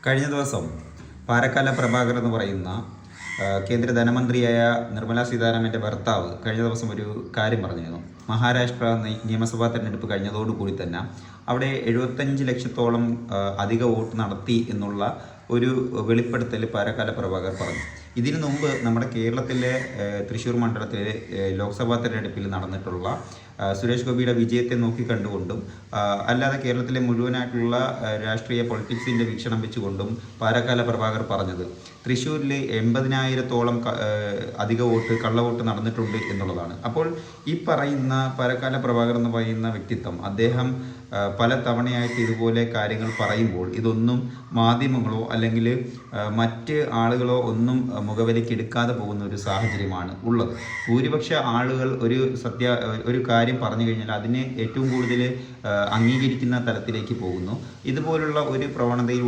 കഴിഞ്ഞ ദിവസം പാരക്കാല പ്രഭാകർ എന്ന് പറയുന്ന കേന്ദ്ര ധനമന്ത്രിയായ നിർമ്മല സീതാരാമൻ്റെ ഭർത്താവ് കഴിഞ്ഞ ദിവസം ഒരു കാര്യം പറഞ്ഞിരുന്നു. മഹാരാഷ്ട്ര നിയമസഭാ തെരഞ്ഞെടുപ്പ് കഴിഞ്ഞതോടുകൂടി തന്നെ അവിടെ 75 ലക്ഷത്തോളം അധിക വോട്ട് നടത്തി എന്നുള്ള ഒരു വെളിപ്പെടുത്തൽ പാരക്കാല പ്രഭാകർ പറഞ്ഞു. ഇതിനു മുമ്പ് നമ്മുടെ കേരളത്തിലെ തൃശ്ശൂർ മണ്ഡലത്തിലെ ലോക്സഭാ തെരഞ്ഞെടുപ്പിൽ നടന്നിട്ടുള്ള സുരേഷ് ഗോപിയുടെ വിജയത്തെ നോക്കിക്കണ്ടുകൊണ്ടും അല്ലാതെ കേരളത്തിലെ മുഴുവനായിട്ടുള്ള രാഷ്ട്രീയ പൊളിറ്റിക്സിൻ്റെ വീക്ഷണം വെച്ചുകൊണ്ടും പാരക്കാല പ്രഭാകർ പറഞ്ഞത് തൃശ്ശൂരിൽ 80,000-ഓളം അധിക വോട്ട് കള്ളവോട്ട് നടന്നിട്ടുണ്ട് എന്നുള്ളതാണ്. അപ്പോൾ ഈ പറയുന്ന പാരക്കാല പ്രഭാകർ എന്ന് പറയുന്ന വ്യക്തിത്വം അദ്ദേഹം പല തവണയായിട്ട് ഇതുപോലെ കാര്യങ്ങൾ പറയുമ്പോൾ ഇതൊന്നും മാധ്യമങ്ങളോ അല്ലെങ്കിൽ മറ്റ് ആളുകളോ ഒന്നും മുഖവിലയ്ക്ക് എടുക്കാതെ പോകുന്ന ഒരു സാഹചര്യമാണ് ഉള്ളത്. ഭൂരിപക്ഷ ആളുകൾ ഒരു കാര്യം പറഞ്ഞു കഴിഞ്ഞാൽ അതിനെ ഏറ്റവും കൂടുതൽ അംഗീകരിക്കുന്ന തലത്തിലേക്ക് പോകുന്നു. ഇതുപോലുള്ള ഒരു പ്രവണതയിൽ